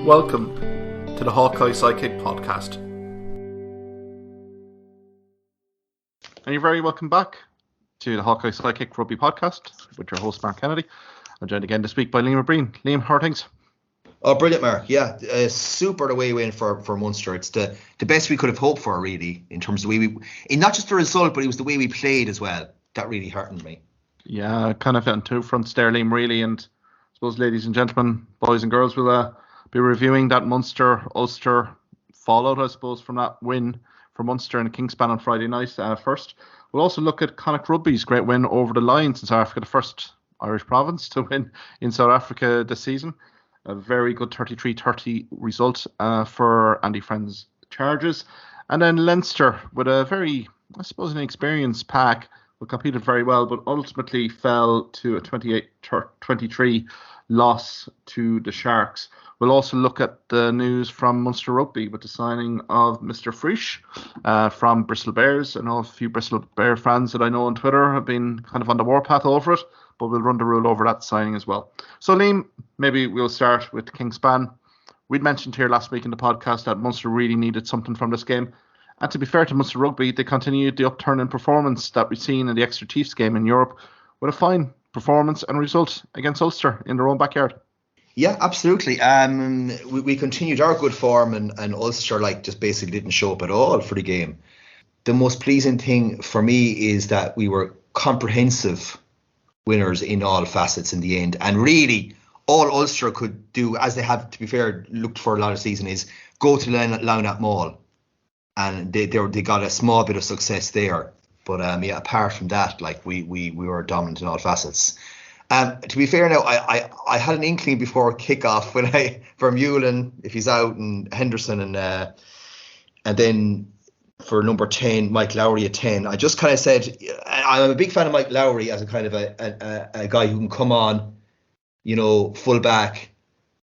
Welcome to the Hawkeye Sidekick podcast. And you're very welcome back to the Hawkeye Sidekick Rugby podcast with your host Mark Kennedy. I'm joined again this week by Liam O'Brien. Liam, how are things? Oh, brilliant, Mark. Yeah, super away win for Munster. It's the best we could have hoped for, really, in terms of the way we, not just the result, but it was the way we played as well. That really heartened me. Yeah, kind of on two fronts there, Liam, really. And I suppose, ladies and gentlemen, boys and girls, we'll be reviewing that Munster-Ulster fallout, I suppose, from that win for Munster and Kingspan on Friday night first. We'll also look at Connacht Rugby's great win over the Lions in South Africa, the first Irish province to win in South Africa this season. A very good 33-30 result for Andy Friend's Chargers. And then Leinster with a very, I suppose, inexperienced pack, who competed very well, but ultimately fell to a 28-23 loss to the Sharks. We'll also look at the news from Munster Rugby with the signing of Mr. Frisch from Bristol Bears. I know a few Bristol Bear fans that I know on Twitter have been kind of on the warpath over it, but we'll run the rule over that signing as well. So, Liam, maybe we'll start with Kingspan. We'd mentioned here last week in the podcast that Munster really needed something from this game. And to be fair to Munster Rugby, they continued the upturn in performance that we've seen in the Exeter Chiefs game in Europe with a fine performance and result against Ulster in their own backyard. Yeah, absolutely. We continued our good form, and Ulster just basically didn't show up at all for the game. The most pleasing thing for me is that we were comprehensive winners in all facets in the end. And really, all Ulster could do, as they have, to be fair, looked for a lot of season, is go to Launat Mall. And they got a small bit of success there. But apart from that, we were dominant in all facets. To be fair now, I had an inkling before kickoff when for Mullen, if he's out, and Henderson, and then for number 10, Mike Lowry at 10. I just kind of said, I'm a big fan of Mike Lowry as a kind of a guy who can come on, full back,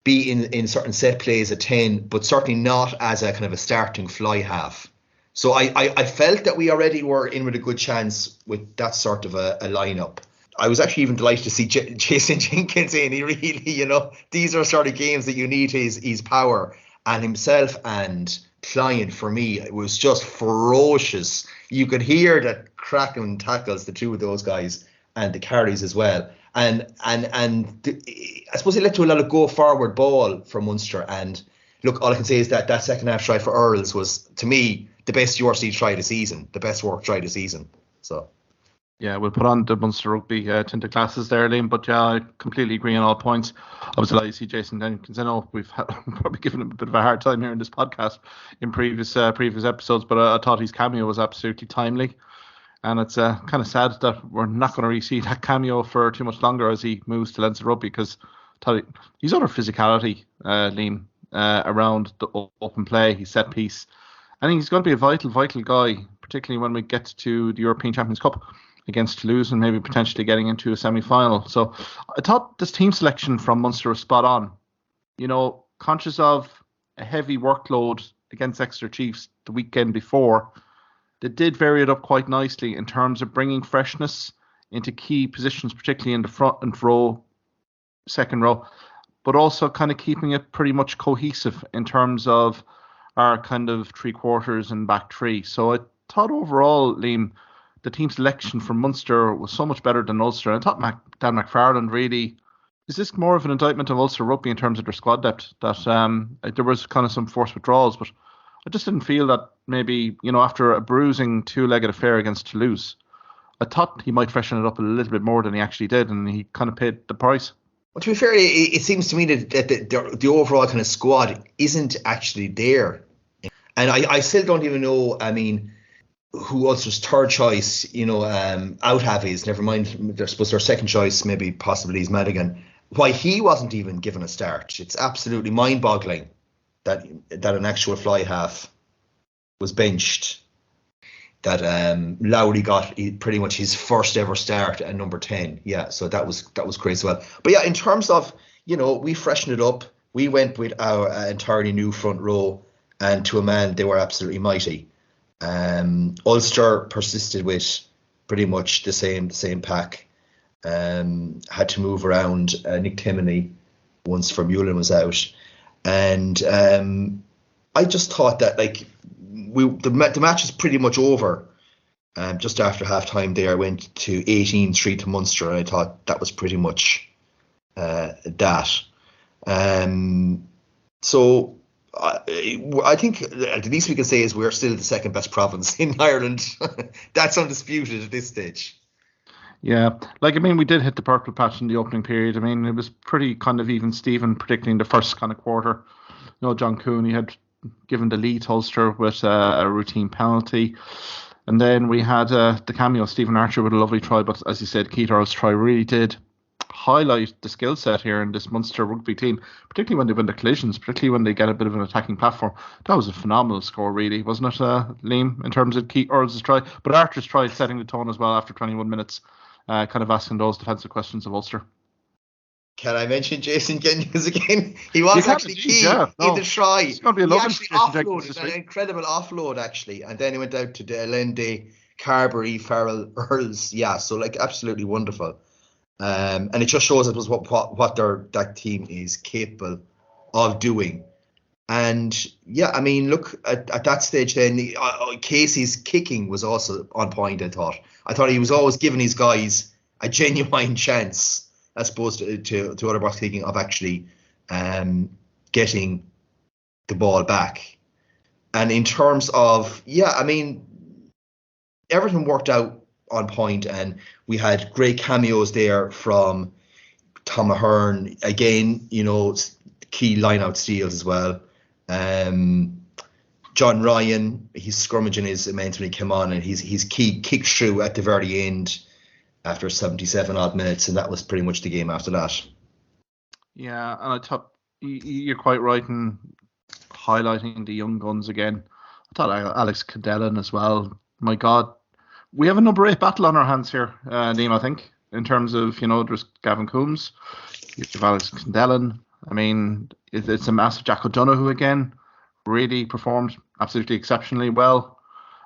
be in certain set plays at 10, but certainly not as a kind of a starting fly half. So I felt that we already were in with a good chance with that sort of a lineup. I was actually even delighted to see Jason Jenkins in. He really, these are sort of games that you need his power. And himself and Klein, for me, it was just ferocious. You could hear the cracking tackles, the two of those guys, and the carries as well. And I suppose it led to a lot of go forward ball from Munster. And look, all I can say is that second half try for Earls was, to me, the best URC try of the season, the best work try of the season. So. Yeah, we'll put on the Munster Rugby tinted glasses there, Liam, but yeah, I completely agree on all points. I was delighted to see Jason Jenkins. I know we've probably given him a bit of a hard time here in this podcast in previous episodes, but I thought his cameo was absolutely timely. And it's kind of sad that we're not going to really see that cameo for too much longer as he moves to Leinster Rugby, because he's under physicality, Liam, around the open play, his set piece. And he's going to be a vital guy, particularly when we get to the European Champions Cup against Toulouse and maybe potentially getting into a semi-final. So I thought this team selection from Munster was spot on. Conscious of a heavy workload against Exeter Chiefs the weekend before, they did vary it up quite nicely in terms of bringing freshness into key positions, particularly in the front row, second row, but also kind of keeping it pretty much cohesive in terms of our kind of three quarters and back three. So I thought overall, Liam, the team selection from Munster was so much better than Ulster. I thought Dan McFarland really, is this more of an indictment of Ulster Rugby in terms of their squad depth, that there was kind of some forced withdrawals, but I just didn't feel that maybe, after a bruising two-legged affair against Toulouse, I thought he might freshen it up a little bit more than he actually did, and he kind of paid the price. Well, to be fair, it seems to me that the overall kind of squad isn't actually there. And I still don't even know, who Ulster's third choice, out have is, never mind, I suppose their second choice, maybe possibly is Madigan. Why he wasn't even given a start. It's absolutely mind-boggling that an actual fly half was benched. That Lowry got pretty much his first ever start at number 10. Yeah, so that was great as well. But yeah, in terms of, we freshened it up. We went with our entirely new front row, and to a man, they were absolutely mighty. Ulster persisted with pretty much the same pack. Had to move around Nick Timoney once Vermeulen was out. And I just thought that like the match is pretty much over. Just after half time there, I went to 18-3 to Munster, and I thought that was pretty much that. So I think the least we can say is we're still the second best province in Ireland. That's undisputed at this stage. Yeah, like, I mean, we did hit the purple patch in the opening period. I mean, it was pretty kind of even Steven predicting the first kind of quarter. John Cooney had given the lead to Ulster with a routine penalty. And then we had the cameo of Stephen Archer with a lovely try. But as you said, Keith Earl's try really did highlight the skill set here in this Munster Rugby team, particularly when they win the collisions, particularly when they get a bit of an attacking platform. That was a phenomenal score, really, wasn't it, Liam, in terms of Keith Earl's try? But Archer's try setting the tone as well after 21 minutes, kind of asking those defensive questions of Ulster. Can I mention Jason Jenkins again? He was actually key in the try. He actually offloaded an incredible offload, actually. And then he went out to Lendy, Carberry, Farrell, Earls. Yeah, so like absolutely wonderful. And it just shows us what that team is capable of doing. And yeah, I mean, look, at that stage then, Casey's kicking was also on point, I thought. I thought he was always giving his guys a genuine chance, as opposed to other box kicking, of actually getting the ball back. And in terms of, yeah, I mean, everything worked out on point, and we had great cameos there from Tom Ahern. Again, key line-out steals as well. John Ryan, he's scrummaging his immense when he came on, and he's key kicked through at the very end after 77 odd minutes, and that was pretty much the game after that. Yeah, and I thought you're quite right in highlighting the young guns again. I thought Alex Cadellin as well. My God, we have a number 8 battle on our hands here, Liam, I think, in terms of, there's Gavin Coombs, you have Alex Cadellin. I mean, it's a massive Jack O'Donoghue again, really performed absolutely exceptionally well.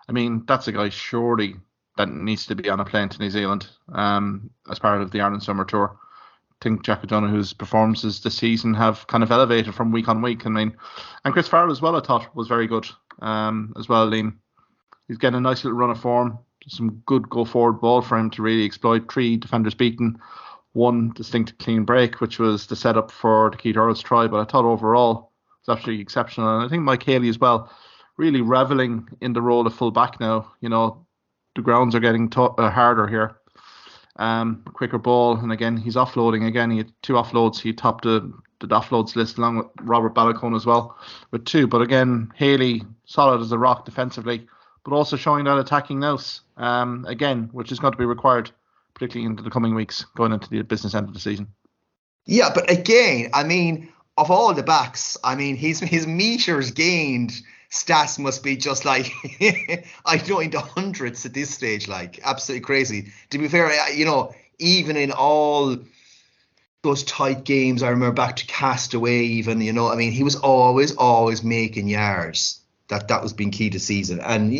I mean, that's a guy surely that needs to be on a plane to New Zealand as part of the Ireland Summer Tour. I think Jack O'Donoghue's performances this season have kind of elevated from week on week. I mean, and Chris Farrell as well, I thought, was very good as well, Liam. He's getting a nice little run of form. Some good go-forward ball for him to really exploit. 3 defenders beaten, 1 distinct clean break, which was the setup for the Keith Earl's try. But I thought overall it was absolutely exceptional. And I think Mike Haley as well, really reveling in the role of full back now. The grounds are getting harder here. Quicker ball, and again, he's offloading. Again, he had 2 offloads. He topped the offloads list along with Robert Balacone as well with 2. But again, Haley, solid as a rock defensively, but also showing that attacking nous, again, which is going to be required, particularly into the coming weeks, going into the business end of the season. Yeah, but again, I mean, of all the backs, I mean, his meters gained stats must be just like, I know, in the hundreds at this stage, like absolutely crazy. To be fair, even in all those tight games, I remember back to Castaway even, I mean, he was always making yards. That was being key to season. And,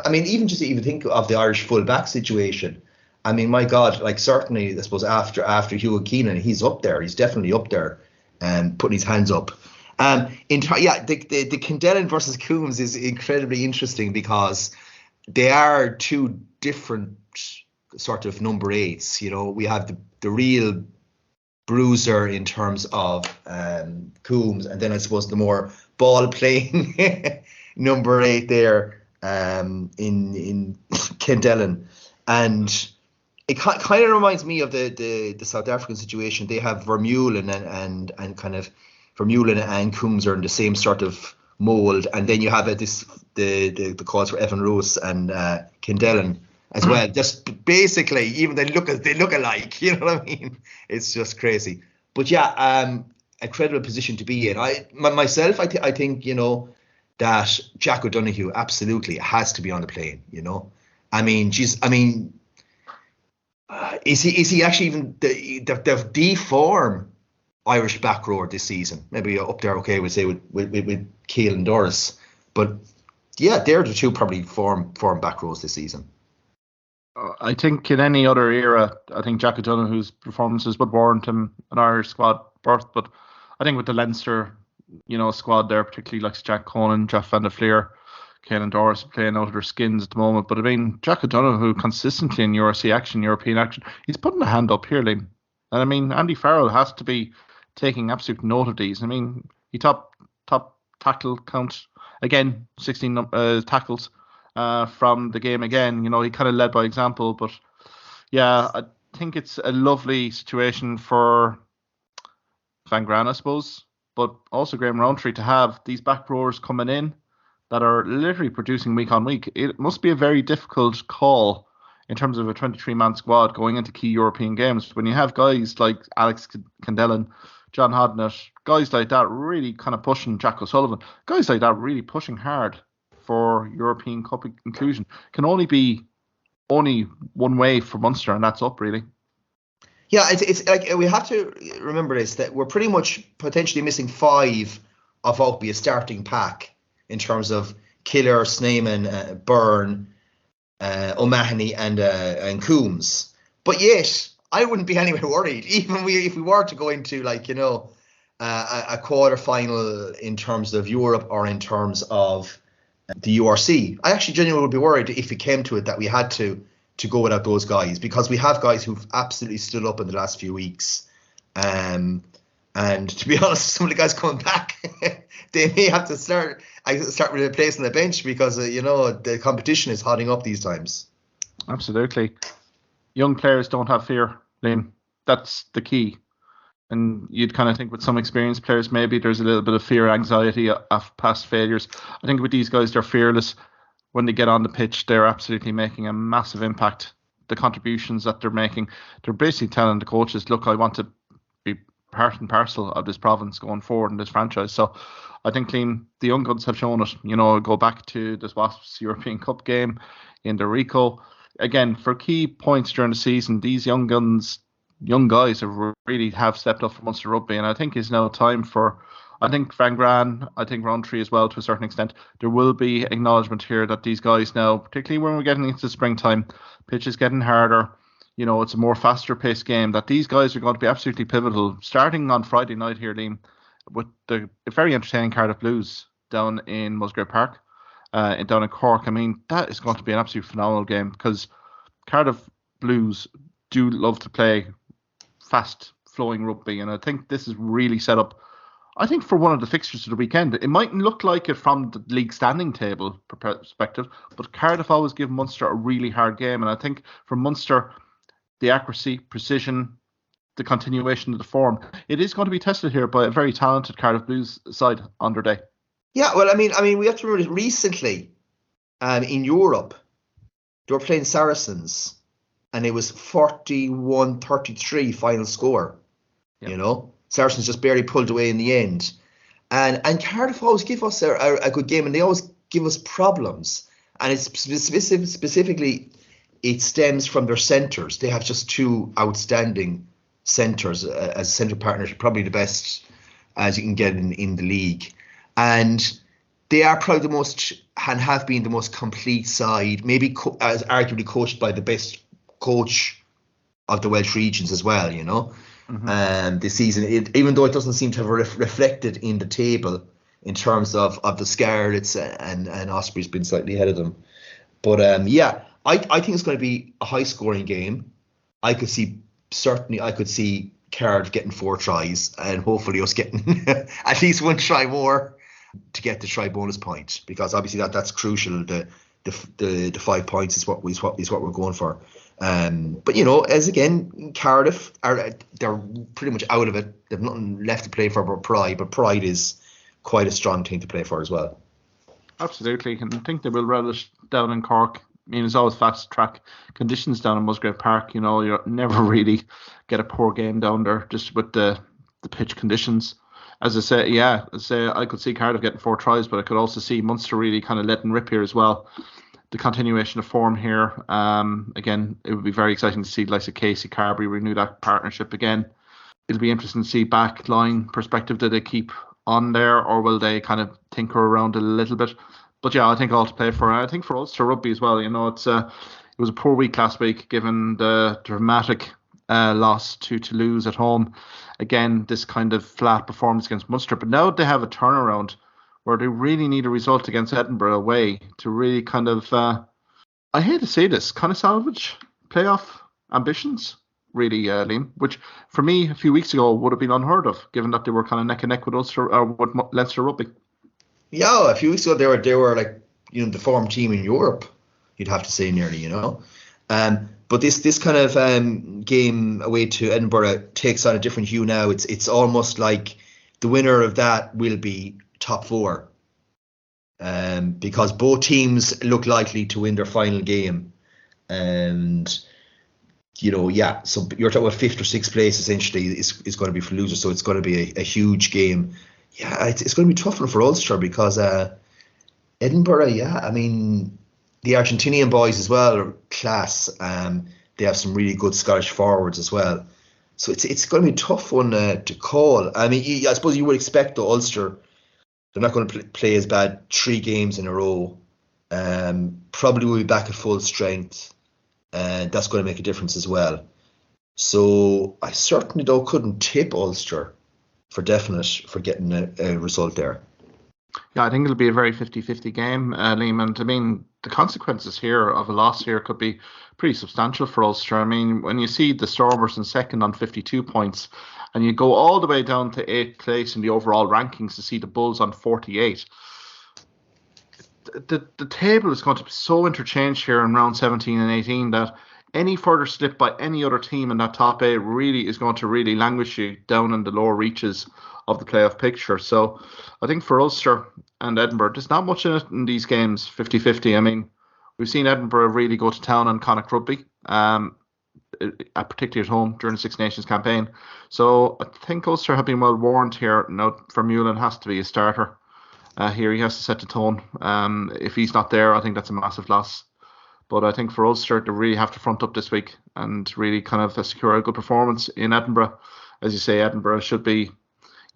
I mean, even think of the Irish full-back situation. I mean, my God, like certainly, I suppose, after Hugh Keenan, he's up there. He's definitely up there and putting his hands up. The Cadellin versus Coombs is incredibly interesting because they are 2 different sort of number 8s. We have the real bruiser in terms of Coombs, and then I suppose the more ball playing number 8 there in Cadellin. And it kind of reminds me of the South African situation. They have Vermeulen and kind of Vermeulen and Coombs are in the same sort of mold, and then you have the calls for Evan Roos and Cadellin as well. Just basically, even they look alike. You know what I mean? It's just crazy. But yeah, a credible position to be in. I think that Jack O'Donoghue absolutely has to be on the plane. I mean, is he actually even the form Irish back rower this season? Maybe up there, okay, we'd say with Keane and Doris, but yeah, they're the 2 probably form back rows this season. I think in any other era, I think Jack O'Donoghue's performances would warrant him an Irish squad berth, but I think with the Leinster squad there, particularly like Jack Conan, Jeff Van der Fleer, Caelan Doris playing out of their skins at the moment. But I mean, Jack O'Donoghue, who consistently in URC action, European action, he's putting a hand up here, Liam. And I mean, Andy Farrell has to be taking absolute note of these. I mean, he top tackle count again, 16 tackles from the game again. He kind of led by example. But yeah, I think it's a lovely situation for Van Gran, I suppose, but also Graham Rowntree to have these back rowers coming in that are literally producing week on week. It must be a very difficult call in terms of a 23-man squad going into key European games when you have guys like Alex Candellan, John Hodnett, guys like that really kind of pushing, Jack O'Sullivan, guys like that really pushing hard for European Cup inclusion. Can only be one way for Munster, and that's up, really. Yeah, it's like we have to remember this, that we're pretty much potentially missing 5 of what would be a starting pack in terms of Killer, Sneeman, Byrne, O'Mahony and Coombs. But yet, I wouldn't be anywhere worried, even if we were to go into a quarter-final in terms of Europe or in terms of the URC. I actually genuinely would be worried if it came to it that we had to go without those guys, because we have guys who've absolutely stood up in the last few weeks. And to be honest, some of the guys coming back, they may have to start replacing the bench because the competition is hotting up these times. Absolutely. Young players don't have fear, Liam. That's the key. And you'd kind of think with some experienced players, maybe there's a little bit of fear, anxiety of past failures. I think with these guys, they're fearless. When they get on the pitch, they're absolutely making a massive impact. The contributions that they're making, they're basically telling the coaches, look, I want to be part and parcel of this province going forward in this franchise. So I think, Liam, the young guns have shown it. Go back to this Wasps European Cup game in the Rico. Again, for key points during the season, these young guys have stepped up for Munster Rugby, and I think it's now time for, I think Van Gran, I think Rowntree as well to a certain extent. There will be acknowledgement here that these guys now, particularly when we're getting into springtime, pitch is getting harder. It's a more faster paced game, that these guys are going to be absolutely pivotal. Starting on Friday night here, Liam, with the very entertaining Cardiff Blues down in Musgrave Park, down in Cork. I mean, that is going to be an absolute phenomenal game, because Cardiff Blues do love to play fast flowing rugby, and I think this is really set up, I think, for one of the fixtures of the weekend. It mightn't look like it from the league standing table perspective, but Cardiff always give Munster a really hard game, and I think for Munster, the accuracy, precision, the continuation of the form, it is going to be tested here by a very talented Cardiff Blues side on their day. Yeah, well, I mean, we have to remember recently, in Europe, they were playing Saracens, and it was 41-33 final score. Yep. Saracens just barely pulled away in the end. And Cardiff always give us a good game, and they always give us problems. And it's specifically, it stems from their centres. They have just 2 outstanding centres as centre partners, probably the best as you can get in the league. And they are probably the most, and have been the most complete side, maybe as arguably coached by the best coach of the Welsh regions as well, this season, even though it doesn't seem to have reflected in the table in terms of the Scarlets and Ospreys been slightly ahead of them. But I think it's going to be a high scoring game. I could see Cardiff getting 4 tries, and hopefully us getting at least 1 try more to get the try bonus point, because obviously that's crucial. The 5 points is what we're going for. But as again, Cardiff they're pretty much out of it. They've nothing left to play for but Pride. But Pride is quite a strong thing to play for as well. Absolutely, and I think they will relish down in Cork. I mean, it's always fast track conditions down in Musgrave Park. You never really get a poor game down there, just with the pitch conditions. As I say, I could see Cardiff getting 4 tries, but I could also see Munster really kind of letting rip here as well. The continuation of form here. Again, it would be very exciting to see the likes of Casey Carberry renew that partnership again. It'll be interesting to see back line perspective. Do they keep on there, or will they kind of tinker around a little bit? But yeah, I think all to play for. And I think for Ulster Rugby as well. It was a poor week last week, given the dramatic loss to Toulouse at home. Again, this kind of flat performance against Munster. But now they have a turnaround where they really need a result against Edinburgh away to really kind of, I hate to say this, kind of salvage playoff ambitions, really, Liam, which for me a few weeks ago would have been unheard of, given that they were kind of neck and neck with Ulster or with Leinster Rugby. Yeah, a few weeks ago they were like, the form team in Europe, you'd have to say nearly, But this kind of game away to Edinburgh takes on a different hue now. It's almost like the winner of that will be top four, because both teams look likely to win their final game, and so you're talking about fifth or sixth place essentially is going to be for losers. So it's going to be a huge game. Yeah, it's going to be a tough one for Ulster because Edinburgh. Yeah, I mean, the Argentinian boys as well are class. They have some really good Scottish forwards as well. So it's going to be a tough one to call. I mean, I suppose you would expect the Ulster, they're not going to play as bad 3 games in a row. Probably will be back at full strength. That's going to make a difference as well. So I certainly though couldn't tip Ulster for definite for getting a result there. Yeah, I think it'll be a very 50-50 game, Liam. And I mean, the consequences here of a loss here could be pretty substantial for Ulster. I mean, when you see the Stormers in second on 52 points, and you go all the way down to 8th place in the overall rankings to see the Bulls on 48, the table is going to be so interchanged here in round 17 and 18 that any further slip by any other team in that top 8 really is going to really languish you down in the lower reaches of the playoff picture. So I think for Ulster and Edinburgh, there's not much in it in these games, 50-50. I mean, we've seen Edinburgh really go to town on Connacht Rugby, particularly at home during the Six Nations campaign. So I think Ulster have been well warned here. Now, Vermeulen has to be a starter here. He has to set the tone. If he's not there, I think that's a massive loss. But I think for Ulster, they really have to front up this week and really kind of secure a good performance in Edinburgh. As you say, Edinburgh should be,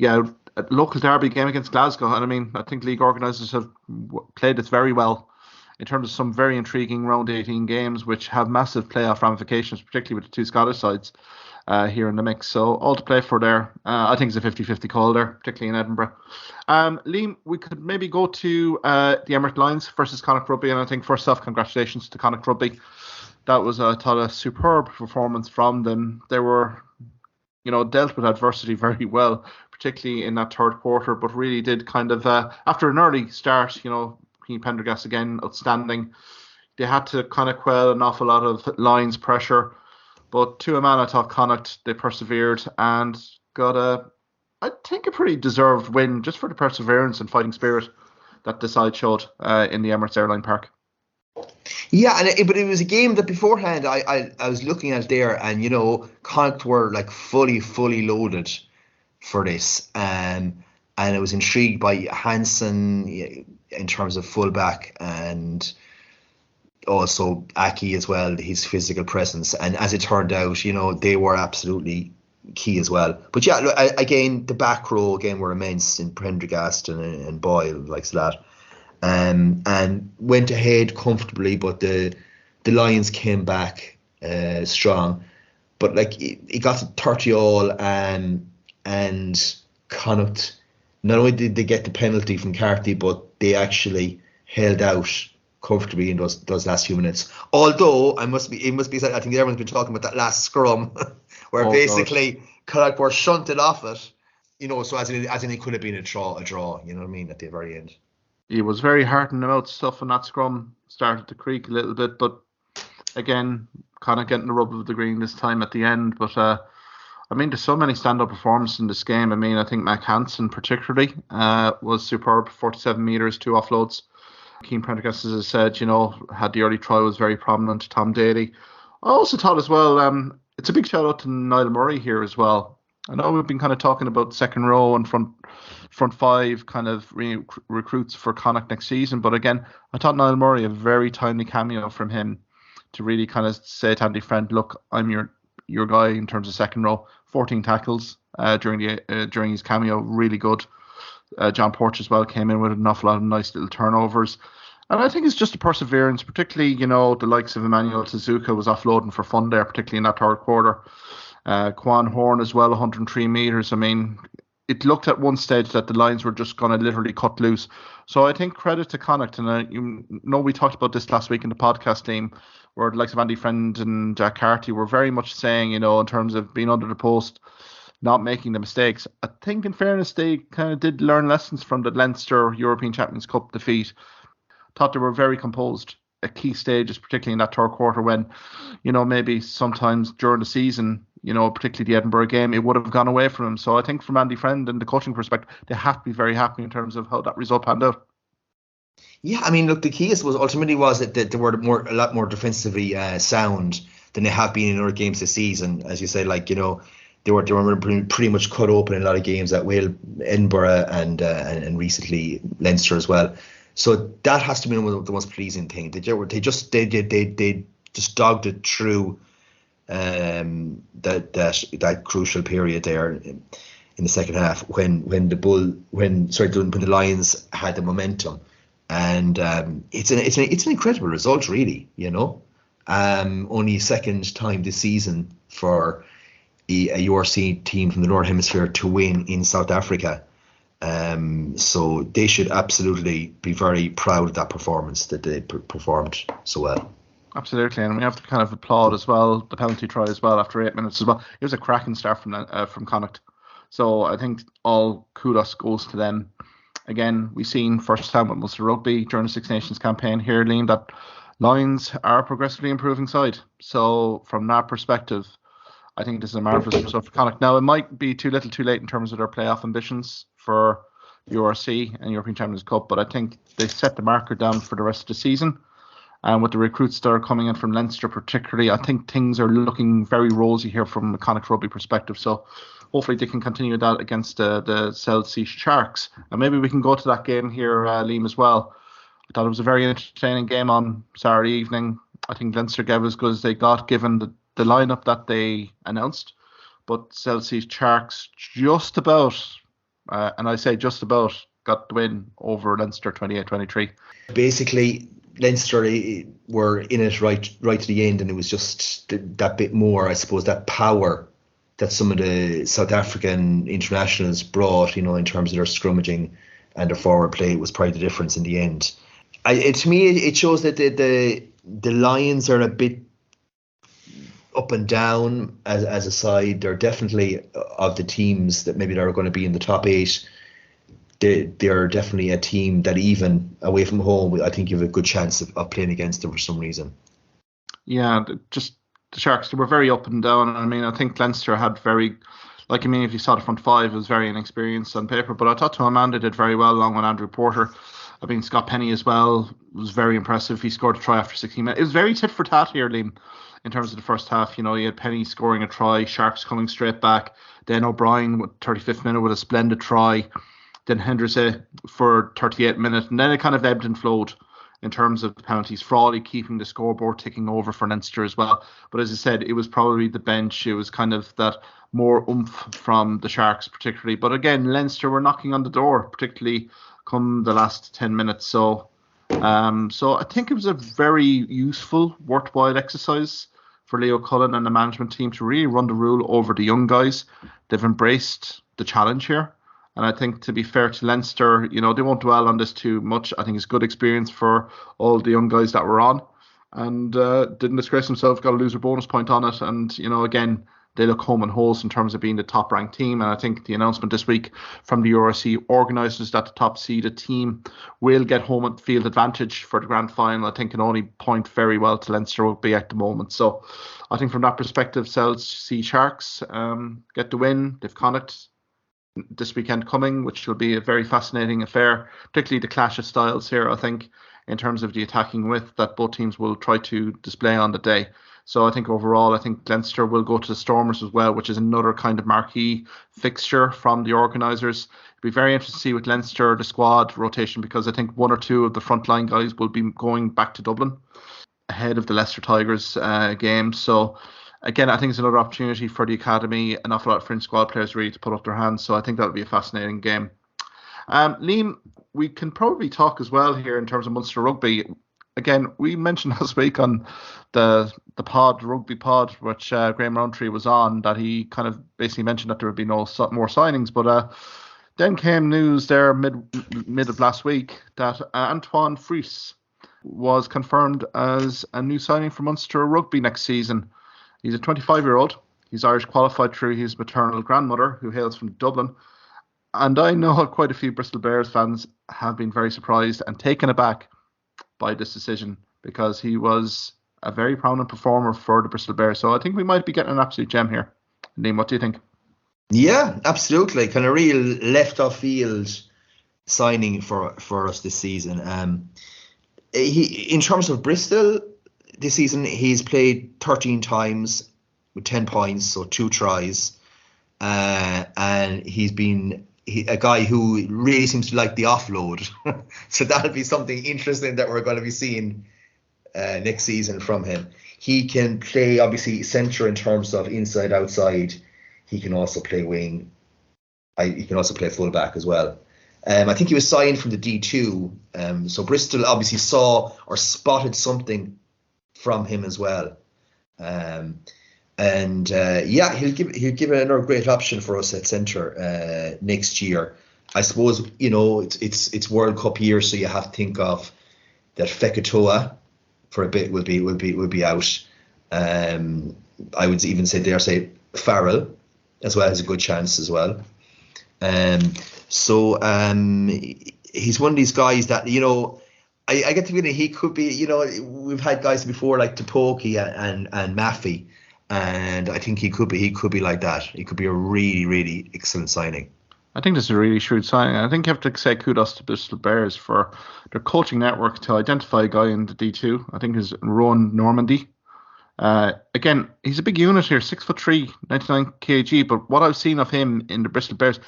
a local derby game against Glasgow. And I mean, I think league organisers have played this very well in terms of some very intriguing round 18 games, which have massive playoff ramifications, particularly with the 2 Scottish sides here in the mix. So all to play for there. I think it's a 50-50 call there, particularly in Edinburgh. Liam, we could maybe go to the Emirates Lions versus Connacht Rugby. And I think first off, congratulations to Connacht Rugby. That was, I thought, a superb performance from them. They were, dealt with adversity very well, particularly in that third quarter, but really did kind of, after an early start, Keane Pendergast again, outstanding. They had to kind of quell an awful lot of Lions pressure. But to a man, I thought Connacht, they persevered and got I think a pretty deserved win just for the perseverance and fighting spirit that the side showed in the Emirates Airline Park. Yeah, but it was a game that beforehand I was looking at there, and Connacht were like fully loaded for this, and I was intrigued by Hansen in terms of fullback and also Aki as well, his physical presence, and as it turned out, they were absolutely key as well. But yeah, again, the back row again were immense in Prendergast and Boyle, like that, and went ahead comfortably. But the Lions came back strong. But like it got to 30-all, and Connacht, not only did they get the penalty from Carthy, but they actually held out comfortably in those last few minutes. Although it must be said, I think everyone's been talking about that last scrum where basically Connacht were shunted off it, so as in it could have been a draw, you know what I mean, at the very end. He was very hard in the mouth stuff, and that scrum started to creak a little bit, but again, kind of getting the rub of the green this time at the end. But I mean, there's so many stand-up performances in this game. I mean, I think Mac Hansen particularly was superb, 47 metres, 2 offloads. Keane Prendergast, as I said, had the early try, was very prominent. Tom Daly. I also thought as well, it's a big shout out to Niall Murray here as well. I know we've been kind of talking about second row and front 5 kind of recruits for Connacht next season, but again, I thought Niall Murray, a very timely cameo from him to really kind of say to Andy Friend, look, I'm your guy in terms of second row. 14 tackles during his cameo, really good. John Porch as well came in with an awful lot of nice little turnovers. And I think it's just a perseverance, particularly, the likes of Emmanuel Suzuka was offloading for fun there, particularly in that third quarter. Quan Horn as well, 103 metres. I mean, it looked at one stage that the Lions were just going to literally cut loose. So I think credit to Connacht. And you know, we talked about this last week in the podcast team, where the likes of Andy Friend and Jack Carty were very much saying, you know, in terms of being under the post, not making the mistakes. I think, in fairness, they kind of did learn lessons from the Leinster European Champions Cup defeat. Thought they were very composed at key stages, particularly in that third quarter when, you know, maybe sometimes during the season, you know, particularly the Edinburgh game, it would have gone away from them. So I think from Andy Friend and the coaching perspective, they have to be very happy in terms of how that result panned out. Yeah, I mean, look, the key was ultimately was that they were a lot more defensively sound than they have been in other games this season. As you say, like, you know, they were pretty much cut open in a lot of games at Wales, Edinburgh, and recently Leinster as well. So that has to be one of the most pleasing things. They just dogged it through that crucial period there in the second half when the Lions had the momentum, and it's an incredible result, really. You know, only second time this season for a URC team from the Northern Hemisphere to win in South Africa. So they should absolutely be very proud of that performance, that they performed so well. Absolutely, and we have to kind of applaud as well the penalty try as well after 8 minutes as well. It was a cracking start from Connacht, so I think all kudos goes to them. Again, we've seen first time with Munster Rugby during the Six Nations campaign here, Liam, that Lions are a progressively improving side. So from that perspective, I think this is a marvellous result for Connacht. Now, it might be too little too late in terms of their playoff ambitions for URC and European Champions Cup, but I think they set the marker down for the rest of the season. And with the recruits that are coming in from Leinster particularly, I think things are looking very rosy here from a Connacht Rugby perspective. So hopefully they can continue that against the South Sea Sharks. And maybe we can go to that game here, Liam, as well. I thought it was a very entertaining game on Saturday evening. I think Leinster gave as good as they got given the lineup that they announced. But South Sea Sharks just about, and I say just about, got the win over Leinster 28-23. Basically, Leinster were in it right to the end, and it was just that bit more, I suppose, that power that some of the South African internationals brought, you know, in terms of their scrummaging and their forward play, was probably the difference in the end. To me, it shows that the Lions are a bit up and down as a side. They're definitely, of the teams that maybe are going to be in the top 8, they're definitely a team that even away from home, I think you have a good chance of playing against them for some reason. Yeah, just the Sharks, they were very up and down. I mean, I think Leinster had if you saw the front five, it was very inexperienced on paper, but I thought Amanda did very well along with Andrew Porter. I mean, Scott Penny as well was very impressive. He scored a try after 16 minutes. It was very tit for tat here, Liam, in terms of the first half. You know, you had Penny scoring a try, Sharks coming straight back, then O'Brien with 35th minute with a splendid try, then Hendricks for 38th minute, and then it kind of ebbed and flowed in terms of penalties. Frawley keeping the scoreboard ticking over for Leinster as well. But as I said, it was probably the bench. It was kind of that more oomph from the Sharks particularly. But again, Leinster were knocking on the door, particularly come the last 10 minutes. So I think it was a very useful, worthwhile exercise for Leo Cullen and the management team to really run the rule over the young guys. They've embraced the challenge here. And I think, to be fair to Leinster, you know, they won't dwell on this too much. I think it's good experience for all the young guys that were on, and didn't disgrace themselves, got a loser bonus point on it. And, you know, again, they look home and host in terms of being the top ranked team. And I think the announcement this week from the URC organisers that the top seeded team will get home field advantage for the grand final, I think can only point very well to Leinster Rugby at the moment. So I think from that perspective, South Sea Sharks get the win. They've Connacht this weekend coming, which will be a very fascinating affair, particularly the clash of styles here, I think, in terms of the attacking width that both teams will try to display on the day. So I think overall, I think Leinster will go to the Stormers as well, which is another kind of marquee fixture from the organisers. It'll be very interesting to see with Leinster, the squad rotation, because I think one or two of the frontline guys will be going back to Dublin ahead of the Leicester Tigers game. So again, I think it's another opportunity for the academy, an awful lot of French squad players really to put up their hands. So I think that'll be a fascinating game. Liam, we can probably talk as well here in terms of Munster Rugby. again, we mentioned last week on the rugby pod, which Graham Roundtree was on, that he kind of basically mentioned that there would be no more signings. But then came news there mid of last week that Antoine Frisch was confirmed as a new signing for Munster Rugby next season. He's a 25-year-old. He's Irish qualified through his maternal grandmother, who hails from Dublin. And I know quite a few Bristol Bears fans have been very surprised and taken aback by this decision, because he was a very prominent performer for the Bristol Bears. So I think we might be getting an absolute gem here. Liam, what do you think? Yeah, absolutely. Kind of real left off field signing for us this season. In terms of Bristol this season, he's played 13 times with 10 points, so 2 tries. And he's been a guy who really seems to like the offload. So that'll be something interesting that we're going to be seeing next season from him. He can play, obviously, centre in terms of inside, outside. He can also play wing. He can also play fullback as well. I think he was signed from the D2. So Bristol obviously saw or spotted something from him as well. He'll give another great option for us at centre next year. I suppose, it's World Cup year, so you have to think of that Fekitoa for a bit will be out. I would even say Farrell as well has a good chance as well. He's one of these guys that, I get the feeling he could be, we've had guys before like Topoki and Maffey, and I think he could be like that. He could be a really, really excellent signing. I think this is a really shrewd signing. I think you have to say kudos to Bristol Bears for their coaching network to identify a guy in the D2. I think it's Rowan Normandy. Again, he's a big unit here, 6'3", 99 kg. But what I've seen of him in the Bristol Bears,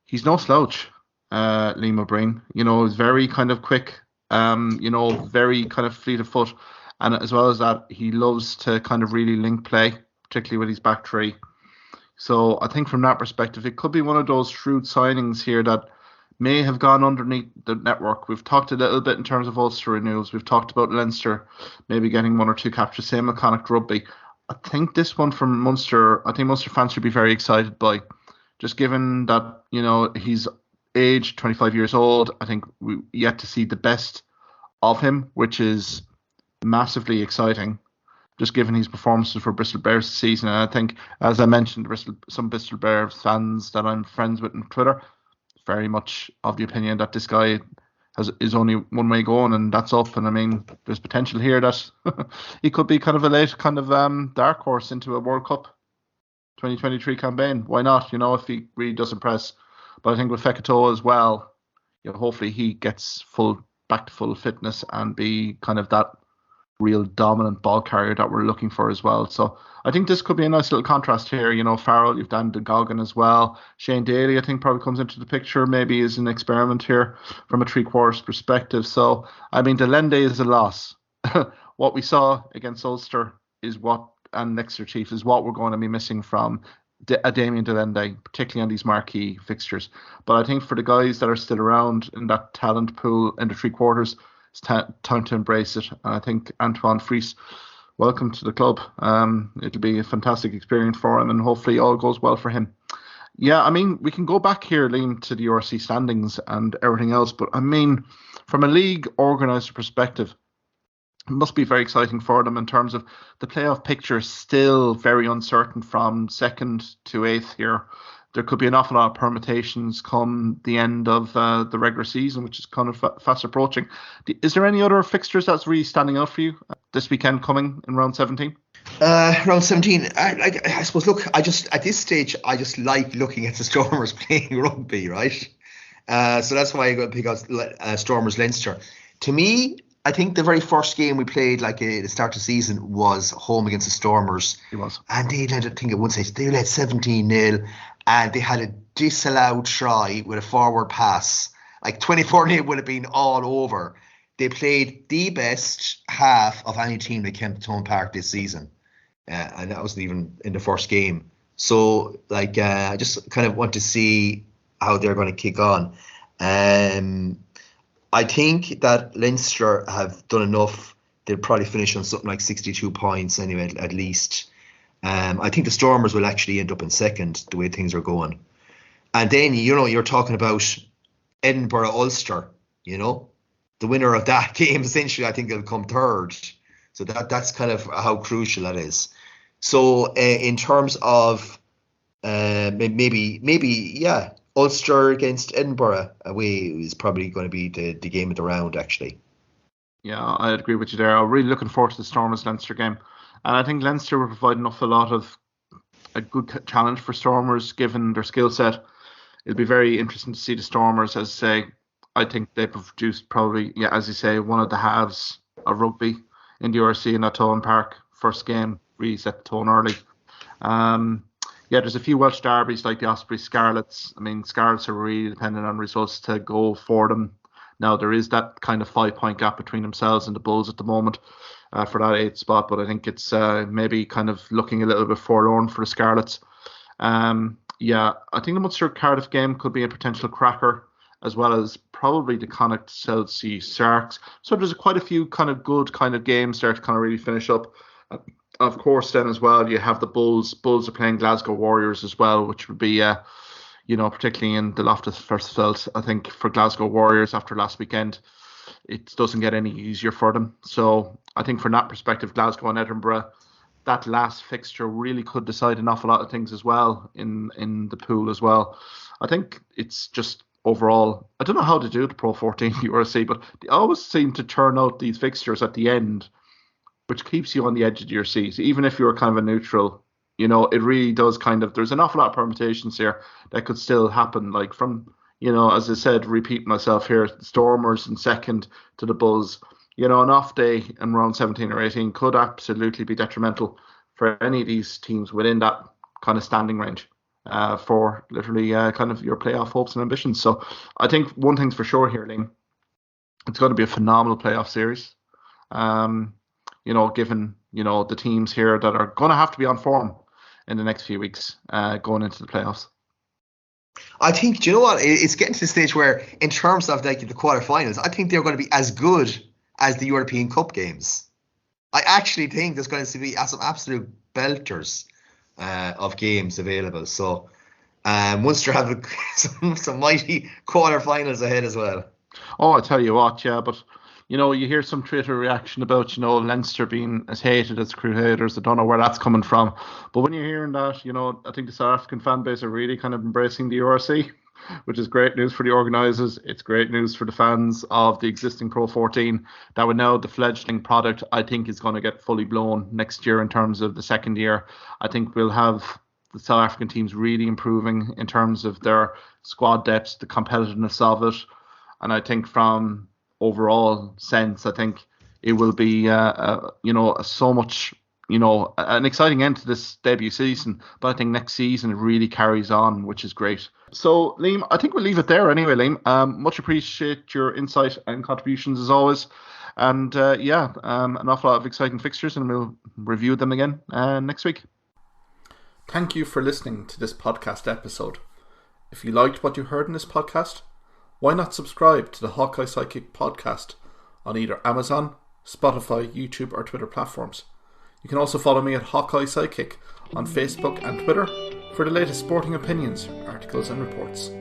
he's no slouch. Liam O'Brien, is very kind of quick. Very kind of fleet of foot, and as well as that, he loves to kind of really link play, particularly with his back three. So I think from that perspective, it could be one of those shrewd signings here that may have gone underneath the network. We've talked a little bit in terms of Ulster renewals. We've talked about Leinster maybe getting 1 or 2 captures, same with Connacht Rugby. I think this one from Munster, I think Munster fans should be very excited by, just given that, he's aged 25 years old. I think we yet to see the best of him, which is massively exciting, just given his performances for Bristol Bears this season. And I think, as I mentioned, some Bristol Bears fans that I'm friends with on Twitter, very much of the opinion that this guy is only one way going, and that's up. And I mean, there's potential here that he could be kind of a late kind of dark horse into a World Cup 2023 campaign. Why not? If he really does impress. But I think with Fekitoa as well, hopefully he gets back to full fitness and be kind of that real dominant ball carrier that we're looking for as well. So I think this could be a nice little contrast here. Farrell, you've done Goggin as well. Shane Daly, I think, probably comes into the picture, maybe is an experiment here from a three-quarters perspective. So, I mean, Delende is a loss. What we saw against Ulster and Leinster Chiefs is what we're going to be missing from a Damien Delende, particularly on these marquee fixtures. But I think for the guys that are still around in that talent pool in the three-quarters, it's time to embrace it. And I think Antoine Frisch, welcome to the club. It'll be a fantastic experience for him, and hopefully all goes well for him. Yeah, I mean, we can go back here, Liam, to the URC standings and everything else. But I mean, from a league organiser perspective, it must be very exciting for them in terms of the playoff picture still very uncertain from 2nd to 8th here. There could be an awful lot of permutations come the end of the regular season, which is kind of fast approaching. Is there any other fixtures that's really standing out for you this weekend coming in round 17? Round 17, I suppose, look, at this stage, I just like looking at the Stormers playing rugby, right? So that's why I got to pick out Stormers Leinster. To me, I think the very first game we played, at the start of the season, was home against the Stormers. It was. And they led, I think at one stage, they led 17-0, and they had a disallowed try with a forward pass. 24-0 would have been all over. They played the best half of any team that came to Tone Park this season. And that wasn't even in the first game. So, I just kind of want to see how they're going to kick on. I think that Leinster have done enough. They'll probably finish on something like 62 points anyway, at least. I think the Stormers will actually end up in second, the way things are going. And then, you're talking about Edinburgh Ulster, the winner of that game, essentially, I think they'll come third. So that's kind of how crucial that is. So in terms of maybe, Ulster against Edinburgh away is probably going to be the game of the round, actually. Yeah, I agree with you there. I'm really looking forward to the Stormers-Leinster game. And I think Leinster will provide a good challenge for Stormers, given their skill set. It'll be very interesting to see the Stormers, as I say. I think they've produced probably, as you say, one of the halves of rugby in the URC in Antoin Park. First game, really set the tone early. There's a few Welsh derbies like the Osprey Scarlets. I mean, Scarlets are really dependent on results to go for them. Now, there is that kind of 5-point gap between themselves and the Bulls at the moment for that 8th spot, but I think it's maybe kind of looking a little bit forlorn for the Scarlets. I think the Munster-Cardiff game could be a potential cracker, as well as probably the Connacht Chelsea Sharks. So there's quite a few kind of good kind of games there to kind of really finish up. Of course, then as well, you have the Bulls. Bulls are playing Glasgow Warriors as well, which would be, particularly in the Loftus Versfeld, I think for Glasgow Warriors after last weekend, it doesn't get any easier for them. So I think from that perspective, Glasgow and Edinburgh, that last fixture really could decide an awful lot of things as well in the pool as well. I think it's just overall, I don't know how to do the Pro 14 URC, but they always seem to turn out these fixtures at the end, which keeps you on the edge of your seat, even if you're kind of a neutral. It really does there's an awful lot of permutations here that could still happen, like from, as I said, repeat myself here, Stormers in second to the Bulls. An off day in round 17 or 18 could absolutely be detrimental for any of these teams within that kind of standing range for literally kind of your playoff hopes and ambitions. So I think one thing's for sure here, Liam, it's going to be a phenomenal playoff series. Given, the teams here that are going to have to be on form in the next few weeks going into the playoffs. I think, do you know what? It's getting to the stage where, in terms of like the quarterfinals, I think they're going to be as good as the European Cup games. I actually think there's going to be some absolute belters of games available. So Munster have some mighty quarterfinals ahead as well. Oh, I tell you what, yeah, but you hear some Twitter reaction about, Leinster being as hated as Crusaders. I don't know where that's coming from. But when you're hearing that, I think the South African fan base are really kind of embracing the URC, which is great news for the organisers. It's great news for the fans of the existing Pro 14. That would now, the fledgling product, I think, is going to get fully blown next year in terms of the second year. I think we'll have the South African teams really improving in terms of their squad depth, the competitiveness of it. And I think from overall sense, I think it will be so much, an exciting end to this debut season, but I think next season it really carries on, which is great. So Liam, I think we'll leave it there anyway, Liam. Much appreciate your insight and contributions as always, and an awful lot of exciting fixtures, and we'll review them again next week. Thank you for listening to this podcast episode. If you liked what you heard in this podcast, why not subscribe to the Hawkeye Sidekick podcast on either Amazon, Spotify, YouTube or Twitter platforms. You can also follow me at Hawkeye Sidekick on Facebook and Twitter for the latest sporting opinions, articles and reports.